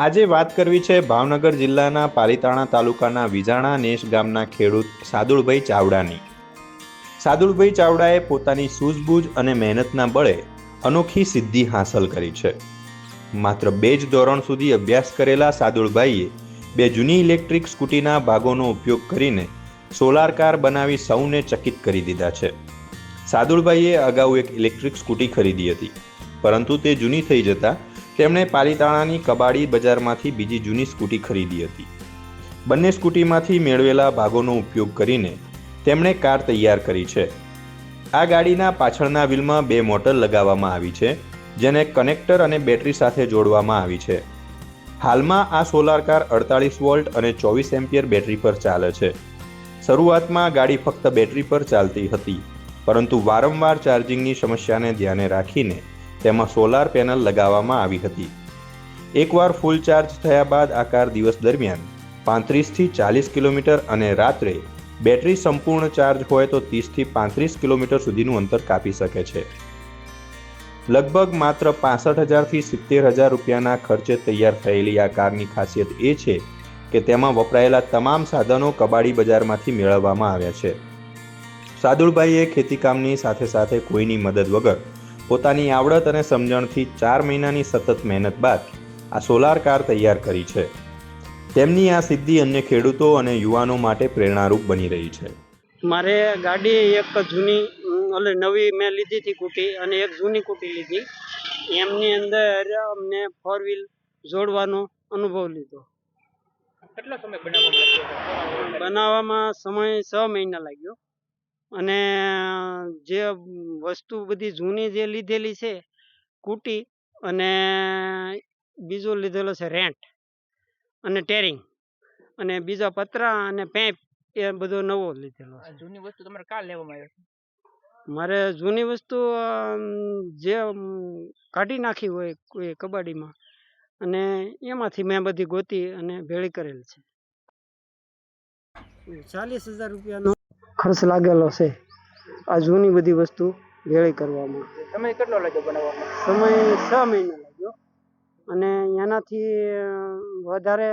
આજે વાત કરવી છે ભાવનગર જિલ્લાના પાલીતાણા તાલુકાના વિજાણા નેસ ગામના ખેડૂત સાદુળભાઈ ચાવડાની. સાદુળભાઈ ચાવડાએ પોતાની સૂઝબૂઝ અને મહેનતના બળે અનોખી સિદ્ધિ હાંસલ કરી છે. માત્ર 2 જ ધોરણ સુધી અભ્યાસ કરેલા સાદુળભાઈએ 2 જૂની ઇલેક્ટ્રિક સ્કૂટીના ભાગોનો ઉપયોગ કરીને સોલાર કાર બનાવી સૌને ચકિત કરી દીધા છે. સાદુળભાઈએ અગાઉ એક ઇલેક્ટ્રિક સ્કૂટી ખરીદી હતી, પરંતુ તે જૂની થઈ જતા તેમણે પાલીતાણાની કબાડી બજારમાંથી બીજી જૂની સ્કૂટી ખરીદી હતી. બંને સ્કૂટીમાંથી મેળવેલા ભાગોનો ઉપયોગ કરીને તેમણે કાર તૈયાર કરી છે. આ ગાડીના પાછળના વ્હીલમાં 2 મોટર લગાવવામાં આવી છે, જેને કનેક્ટર અને બેટરી સાથે જોડવામાં આવી છે. હાલમાં આ સોલાર કાર 48 વોલ્ટ અને 24 એમ્પિયર બેટરી પર ચાલે છે. શરૂઆતમાં ગાડી ફક્ત બેટરી પર ચાલતી હતી, પરંતુ વારંવાર ચાર્જિંગની સમસ્યાને ધ્યાને રાખીને તેમાં સોલાર પેનલ લગાવવામાં આવી હતી. એકવાર ફૂલ ચાર્જ થયા બાદ આ કાર દિવસ દરમિયાન 35થી 40 કિલોમીટર અને રાત્રે બેટરી સંપૂર્ણ ચાર્જ હોય તો 30થી 35 કિલોમીટર સુધીનું અંતર કાપી શકે છે. લગભગ માત્ર 65,000થી 70,000 રૂપિયાના ખર્ચે તૈયાર થયેલી આ કારની ખાસિયત એ છે કે તેમાં વપરાયેલા તમામ સાધનો કબાડી બજારમાંથી મેળવવામાં આવ્યા છે. સાદુળભાઈએ ખેતીકામની સાથે સાથે કોઈની મદદ વગર પોતાની આવડત અને સમજણથી 4 મહિનાની સતત મહેનત બાદ આ સોલાર કાર તૈયાર કરી છે. તેમની આ સિદ્ધિ અન્ય ખેડૂતો અને યુવાનો માટે પ્રેરણારૂપ બની રહી છે. મારે ગાડી એક જૂની નવી મેં લીધી હતી કુટી અને એક જૂની કુટી લીધી. એમની અંદર અમને 4 વ્હીલ જોડવાનો અનુભવ લીધો. કેટલો સમય બનાવવામાં લાગ્યો? બનાવવામાં સમય 6 મહિના લાગ્યો. અને જે વસ્તુ બધી જૂની જે લીધેલી છે કુટી, અને બીજો લીધેલો છે રેન્ટ અને ટેરિંગ, અને બીજા પતરા અને પેપ, એ બધો નવો લીધેલો છે. જૂની વસ્તુ તમારે કા લેવામાં આવે છે? મારે જૂની વસ્તુ જે કાઢી નાખી હોય કોઈ કબાડીમાં, અને એમાંથી મેં બધી ગોતી અને ભેળી કરેલ છે. 40,000 રૂપિયાનો ખર્ચ લાગેલો છે આ જૂની બધી વસ્તુ ભેળી કરવામાં. સમય કેટલો લાગ્યો બનાવવામાં? સમય 6 મહિના લાગ્યો. અને એનાથી વધારે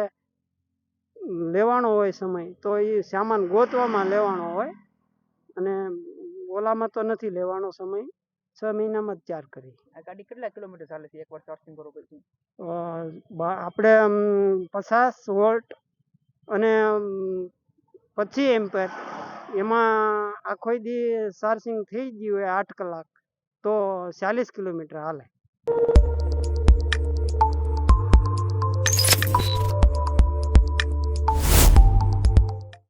લેવાનો હોય સમય તો એ સામાન ગોતવામાં લેવાનો હોય, અને ઓલામાં તો નથી લેવાનો સમય. 6 મહિનામાં જ તૈયાર કરી. આ ગાડી કેટલા કિલોમીટર ચાલે છે એકવાર ચાર્જિંગ કરો પછી? આપણે 50 વોલ્ટ અને 25 એમ્પર, એમાં આખો દી ચાર્જિંગ થઈ ગયું હોય 8 કલાક તો 40 કિલોમીટર હાલે.